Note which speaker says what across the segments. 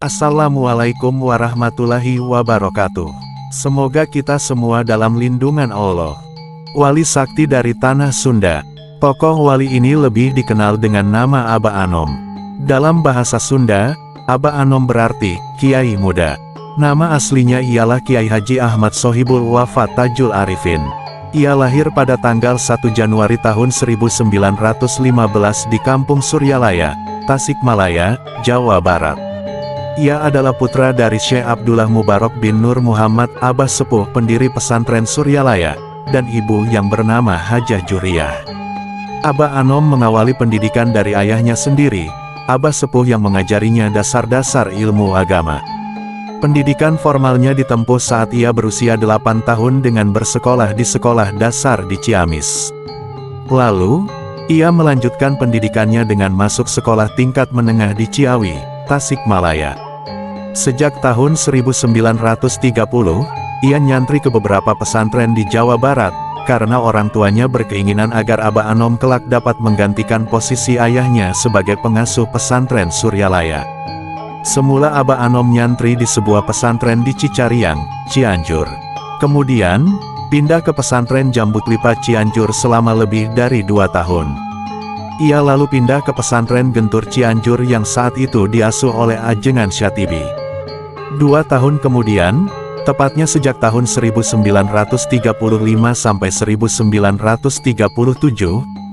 Speaker 1: Assalamualaikum warahmatullahi wabarakatuh. Semoga kita semua dalam lindungan Allah. Wali sakti dari tanah Sunda. Tokoh wali ini lebih dikenal dengan nama Aba Anom. Dalam bahasa Sunda, Aba Anom berarti Kiai Muda. Nama aslinya ialah Kiai Haji Ahmad Sohibul Wafat Tajul Arifin. Ia lahir pada tanggal 1 Januari tahun 1915 di Kampung Suryalaya, Tasikmalaya, Jawa Barat. Ia adalah putra dari Syekh Abdullah Mubarak bin Nur Muhammad Abah Sepuh pendiri pesantren Suryalaya, dan ibu yang bernama Hajah Juriyah. Aba Anom mengawali pendidikan dari ayahnya sendiri, Abah Sepuh yang mengajarinya dasar-dasar ilmu agama. Pendidikan formalnya ditempuh saat ia berusia 8 tahun dengan bersekolah di sekolah dasar di Ciamis. Lalu, ia melanjutkan pendidikannya dengan masuk sekolah tingkat menengah di Ciawi, Tasikmalaya. Sejak tahun 1930, ia nyantri ke beberapa pesantren di Jawa Barat, karena orang tuanya berkeinginan agar Aba Anom kelak dapat menggantikan posisi ayahnya sebagai pengasuh pesantren Suryalaya. Semula Aba Anom nyantri di sebuah pesantren di Cicariang, Cianjur. Kemudian, pindah ke pesantren Jambutlipa Cianjur selama lebih dari 2 tahun. Ia lalu pindah ke pesantren Gentur Cianjur yang saat itu diasuh oleh Ajengan Syatibi. 2 tahun kemudian, tepatnya sejak tahun 1935 sampai 1937,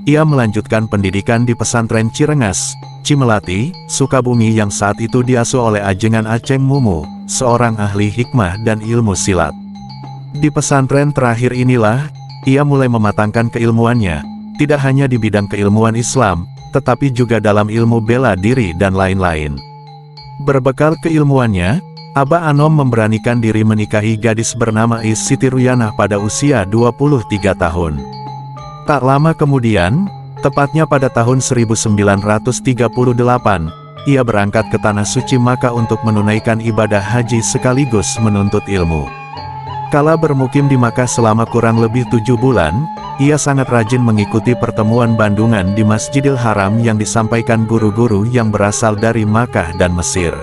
Speaker 1: ia melanjutkan pendidikan di pesantren Cirengas, Cimelati, Sukabumi yang saat itu diasuh oleh Ajengan Aceng Mumu, seorang ahli hikmah dan ilmu silat. Di pesantren terakhir inilah, ia mulai mematangkan keilmuannya, tidak hanya di bidang keilmuan Islam, tetapi juga dalam ilmu bela diri dan lain-lain. Berbekal keilmuannya, Aba Anom memberanikan diri menikahi gadis bernama Is Siti Ruyanah pada usia 23 tahun. Tak lama kemudian, tepatnya pada tahun 1938, ia berangkat ke Tanah Suci Makkah untuk menunaikan ibadah haji sekaligus menuntut ilmu. Kala bermukim di Makkah selama kurang lebih 7 bulan, ia sangat rajin mengikuti pertemuan bandungan di Masjidil Haram yang disampaikan guru-guru yang berasal dari Makkah dan Mesir.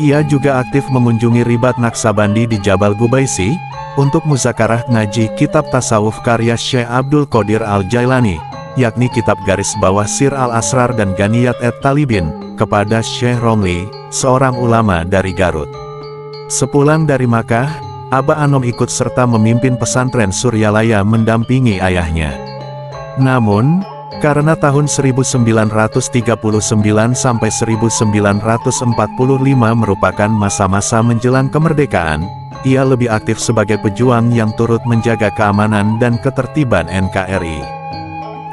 Speaker 1: Ia juga aktif mengunjungi Ribat Naksabandi di Jabal Gubaisi, untuk muzakarah ngaji kitab tasawuf karya Syekh Abdul Qadir Al-Jailani, yakni kitab garis bawah Sir Al-Asrar dan Ganiyat Talibin, kepada Syekh Romli, seorang ulama dari Garut. Sepulang dari Makkah, Aba Anom ikut serta memimpin pesantren Suryalaya mendampingi ayahnya. Namun, karena tahun 1939 sampai 1945 merupakan masa-masa menjelang kemerdekaan, ia lebih aktif sebagai pejuang yang turut menjaga keamanan dan ketertiban NKRI.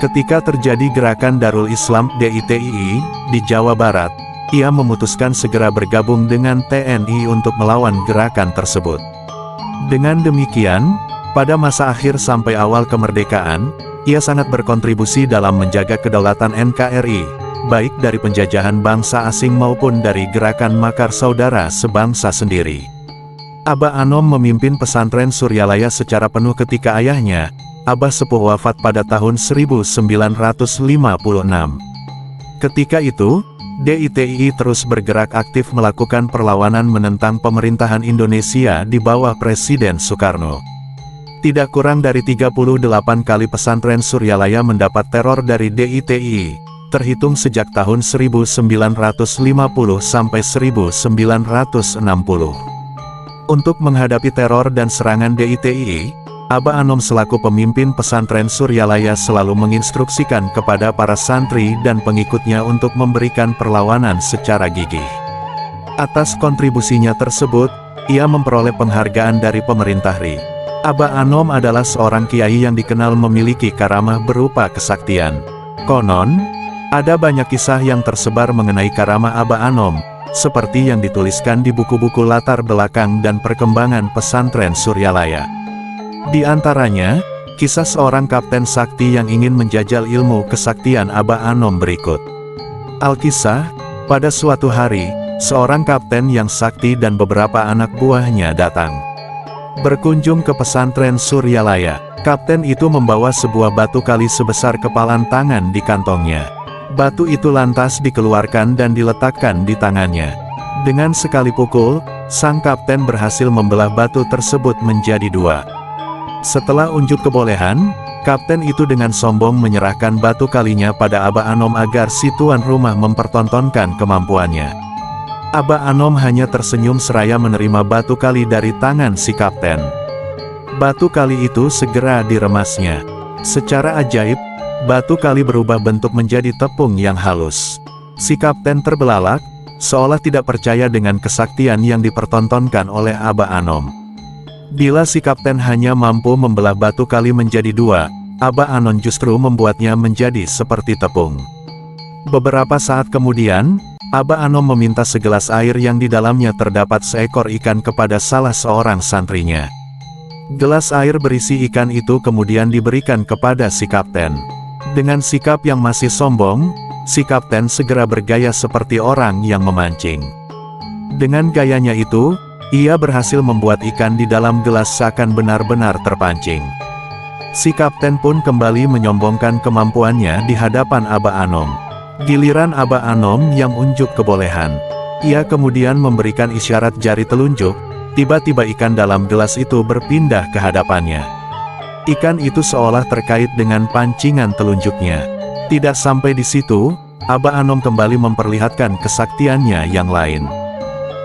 Speaker 1: Ketika terjadi gerakan Darul Islam (DITII) di Jawa Barat, ia memutuskan segera bergabung dengan TNI untuk melawan gerakan tersebut. Dengan demikian, pada masa akhir sampai awal kemerdekaan, ia sangat berkontribusi dalam menjaga kedaulatan NKRI, baik dari penjajahan bangsa asing maupun dari gerakan Makar Saudara sebangsa sendiri. Aba Anom memimpin pesantren Suryalaya secara penuh ketika ayahnya, Abah Sepuh wafat pada tahun 1956. Ketika itu, DITII terus bergerak aktif melakukan perlawanan menentang pemerintahan Indonesia di bawah Presiden Soekarno. Tidak kurang dari 38 kali pesantren Suryalaya mendapat teror dari DITII, terhitung sejak tahun 1950 sampai 1960. Untuk menghadapi teror dan serangan DITII, Aba Anom selaku pemimpin pesantren Suryalaya selalu menginstruksikan kepada para santri dan pengikutnya untuk memberikan perlawanan secara gigih. Atas kontribusinya tersebut, ia memperoleh penghargaan dari pemerintah RI. Aba Anom adalah seorang kiai yang dikenal memiliki karamah berupa kesaktian. Konon, ada banyak kisah yang tersebar mengenai karamah Aba Anom, seperti yang dituliskan di buku-buku latar belakang dan perkembangan pesantren Suryalaya. Di antaranya, kisah seorang kapten sakti yang ingin menjajal ilmu kesaktian Aba Anom berikut. Alkisah, pada suatu hari, seorang kapten yang sakti dan beberapa anak buahnya datang berkunjung ke pesantren Suryalaya. Kapten itu membawa sebuah batu kali sebesar kepalan tangan di kantongnya. Batu itu lantas dikeluarkan dan diletakkan di tangannya. Dengan sekali pukul, sang kapten berhasil membelah batu tersebut menjadi dua. Setelah unjuk kebolehan, kapten itu dengan sombong menyerahkan batu kalinya pada Aba Anom agar si tuan rumah mempertontonkan kemampuannya. Aba Anom hanya tersenyum seraya menerima batu kali dari tangan si kapten. Batu kali itu segera diremasnya. Secara ajaib, batu kali berubah bentuk menjadi tepung yang halus. Si kapten terbelalak, seolah tidak percaya dengan kesaktian yang dipertontonkan oleh Aba Anom. Bila si kapten hanya mampu membelah batu kali menjadi dua, Aba Anom justru membuatnya menjadi seperti tepung. Beberapa saat kemudian, Aba Anom meminta segelas air yang di dalamnya terdapat seekor ikan kepada salah seorang santrinya. Gelas air berisi ikan itu kemudian diberikan kepada si kapten. Dengan sikap yang masih sombong, si kapten segera bergaya seperti orang yang memancing. Dengan gayanya itu, ia berhasil membuat ikan di dalam gelas seakan benar-benar terpancing. Si kapten pun kembali menyombongkan kemampuannya di hadapan Aba Anom. Giliran Aba Anom yang unjuk kebolehan. Ia kemudian memberikan isyarat jari telunjuk, tiba-tiba ikan dalam gelas itu berpindah ke hadapannya. Ikan itu seolah terkait dengan pancingan telunjuknya. Tidak sampai di situ, Aba Anom kembali memperlihatkan kesaktiannya yang lain.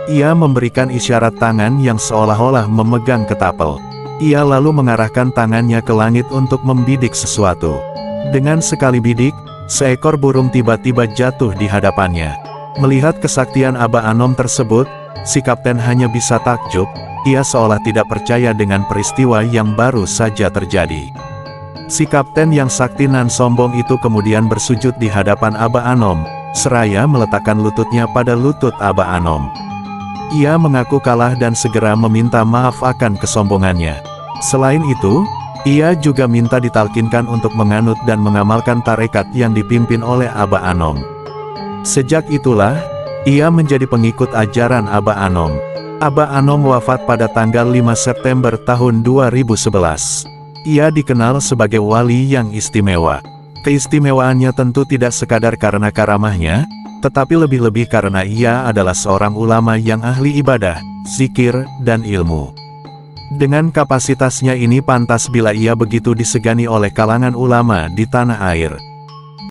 Speaker 1: Ia memberikan isyarat tangan yang seolah-olah memegang ketapel. Ia lalu mengarahkan tangannya ke langit untuk membidik sesuatu. Dengan sekali bidik, seekor burung tiba-tiba jatuh di hadapannya. Melihat kesaktian Aba Anom tersebut, si kapten hanya bisa takjub. Ia seolah tidak percaya dengan peristiwa yang baru saja terjadi. Si kapten yang sakti nan sombong itu kemudian bersujud di hadapan Aba Anom, seraya meletakkan lututnya pada lutut Aba Anom. Ia mengaku kalah dan segera meminta maaf akan kesombongannya. Selain itu, ia juga minta ditalkinkan untuk menganut dan mengamalkan tarekat yang dipimpin oleh Aba Anom. Sejak itulah, ia menjadi pengikut ajaran Aba Anom. Aba Anom wafat pada tanggal 5 September tahun 2011. Ia dikenal sebagai wali yang istimewa. Keistimewaannya tentu tidak sekadar karena karamahnya, tetapi lebih-lebih karena ia adalah seorang ulama yang ahli ibadah, zikir, dan ilmu. Dengan kapasitasnya ini pantas bila ia begitu disegani oleh kalangan ulama di tanah air.